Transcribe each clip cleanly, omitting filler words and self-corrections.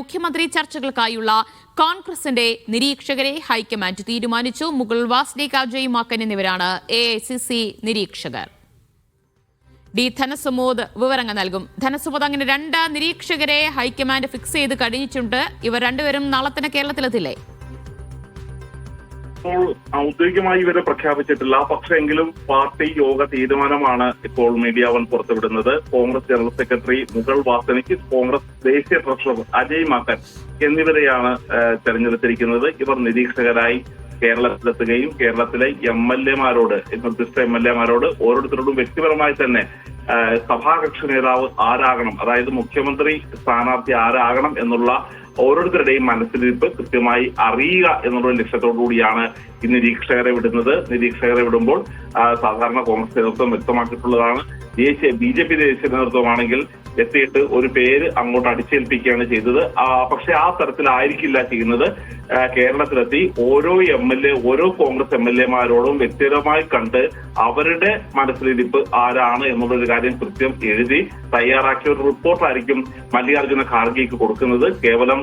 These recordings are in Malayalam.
മുഖ്യമന്ത്രി ചർച്ചകൾക്കായുള്ള കോൺഗ്രസിന്റെ നിരീക്ഷകരെ ഹൈക്കമാൻഡ് തീരുമാനിച്ചു. മുകുൾ വാസ്നിക്, അജയ് മാക്കൻ എന്നിവരാണ് AICC നിരീക്ഷകർ. ഡി ധനസുമോദ് വിവരങ്ങൾ നൽകും. ധനസുമോദ്, അങ്ങനെ 2 നിരീക്ഷകരെ ഹൈക്കമാൻഡ് ഫിക്സ് ചെയ്ത് കഴിഞ്ഞിട്ടുണ്ട്. ഇവർ രണ്ടുപേരും നാളെ തന്നെ കേരളത്തിലെത്തില്ലേ? ഇപ്പോൾ ഔദ്യോഗികമായി ഇവരെ പ്രഖ്യാപിച്ചിട്ടില്ല. പക്ഷേ എങ്കിലും പാർട്ടി യോഗ തീരുമാനമാണ് ഇപ്പോൾ മീഡിയ വൺ പുറത്തുവിടുന്നത്. കോൺഗ്രസ് ജനറൽ സെക്രട്ടറി മുകുൾ വാസ്നിക്, കോൺഗ്രസ് ദേശീയ ട്രഷറർ അജയ് മാക്കൻ എന്നിവരെയാണ് തെരഞ്ഞെടുത്തിരിക്കുന്നത്. ഇവർ നിരീക്ഷകരായി കേരളത്തിലെത്തുകയും കേരളത്തിലെ MLA-മാരോട്, നിർദ്ദിഷ്ട MLA-മാരോട് ഓരോരുത്തരോടും വ്യക്തിപരമായി തന്നെ സഭാകക്ഷി നേതാവ് ആരാകണം, അതായത് മുഖ്യമന്ത്രി സ്ഥാനാർത്ഥി ആരാകണം എന്നുള്ള ഓരോരുത്തരുടെയും മനസ്സിലിരിപ്പ് കൃത്യമായി അറിയുക എന്നുള്ള ലക്ഷ്യത്തോടു കൂടിയാണ് ഈ നിരീക്ഷകരെ വിടുന്നത്. നിരീക്ഷകരെ വിടുമ്പോൾ സാധാരണ കോൺഗ്രസ് നേതൃത്വം വ്യക്തമാക്കിയിട്ടുള്ളതാണ്. BJP ദേശീയ നേതൃത്വമാണെങ്കിൽ എത്തിയിട്ട് ഒരു പേര് അങ്ങോട്ട് അടിച്ചേൽപ്പിക്കുകയാണ് ചെയ്തത്. പക്ഷെ ആ തരത്തിലായിരിക്കില്ല ചെയ്യുന്നത്. കേരളത്തിലെത്തി ഓരോ ഓരോ കോൺഗ്രസ് MLA-മാരോടും വ്യക്തിപരമായി കണ്ട് അവരുടെ മനസ്സിലിരിപ്പ് ആരാണ് എന്നുള്ളൊരു കാര്യം കൃത്യം എഴുതി തയ്യാറാക്കിയ ഒരു റിപ്പോർട്ടായിരിക്കും മല്ലികാർജ്ജുന ഖാർഗെക്ക് കൊടുക്കുന്നത്. കേവലം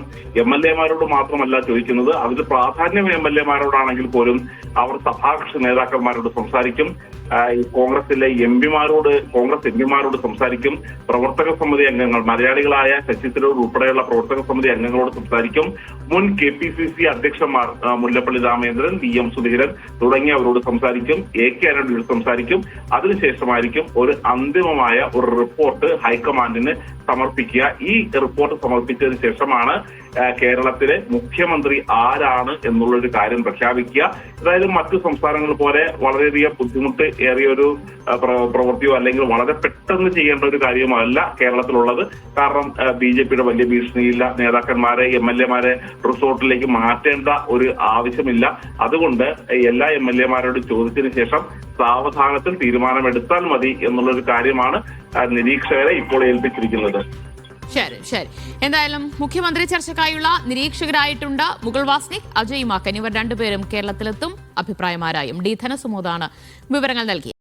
MLA-മാരോട് മാത്രമല്ല ചോദിക്കുന്നത്, അതിൽ പ്രാധാന്യം MLA-മാരോടാണെങ്കിൽ പോലും അവർ സഭാകക്ഷി നേതാക്കന്മാരോട് സംസാരിക്കും. കോൺഗ്രസിലെ കോൺഗ്രസ് എംപിമാരോട് സംസാരിക്കും. പ്രവർത്തക സമിതി അംഗങ്ങൾ, മലയാളികളായ ശശി തരൂർ ഉൾപ്പെടെയുള്ള പ്രവർത്തക സമിതി അംഗങ്ങളോട് സംസാരിക്കും. മുൻ KPCC അധ്യക്ഷന്മാർ മുല്ലപ്പള്ളി രാമചന്ദ്രൻ, VM സുധീരൻ തുടങ്ങിയവരോട് സംസാരിക്കും. AK ആന്റണിയോട് സംസാരിക്കും. അതിനുശേഷമായിരിക്കും ഒരു അന്തിമമായ ഒരു റിപ്പോർട്ട് ഹൈക്കമാൻഡിന് സമർപ്പിക്കുക. ഈ റിപ്പോർട്ട് സമർപ്പിച്ചതിന് ശേഷമാണ് കേരളത്തിലെ മുഖ്യമന്ത്രി ആരാണ് എന്നുള്ളൊരു കാര്യം പ്രഖ്യാപിക്കുക. ഏതായാലും മറ്റു സംസ്ഥാനങ്ങൾ പോലെ വളരെയധികം ബുദ്ധിമുട്ട് ഏറിയൊരു പ്രവൃത്തിയോ അല്ലെങ്കിൽ വളരെ പെട്ടെന്ന് ചെയ്യേണ്ട ഒരു കാര്യമല്ല കേരളത്തിലുള്ളത്. കാരണം BJPയുടെ വലിയ ഭീഷണിയില്ല. നേതാക്കന്മാരെ MLA-മാരെ റിസോർട്ടിലേക്ക് മാറ്റേണ്ട ഒരു ആവശ്യമില്ല. അതുകൊണ്ട് എല്ലാ MLA-മാരോട് ചോദിച്ചതിന് ശേഷം സാവധാനത്തിൽ തീരുമാനമെടുത്താൽ മതി എന്നുള്ളൊരു കാര്യമാണ് നിരീക്ഷകരെ ഇപ്പോൾ ഏൽപ്പിച്ചിരിക്കുന്നത്. ശരി. എന്തായാലും മുഖ്യമന്ത്രി ചർച്ചയ്ക്കായുള്ള നിരീക്ഷകരായിട്ടുണ്ട് മുകുൾ വാസ്നിക്, അജയ് മാക്കൻ. ഇവർ രണ്ടുപേരും കേരളത്തിലെത്തും. അഭിപ്രായമാരായും ഡി ധനസുമോദാണ് വിവരങ്ങൾ നൽകി.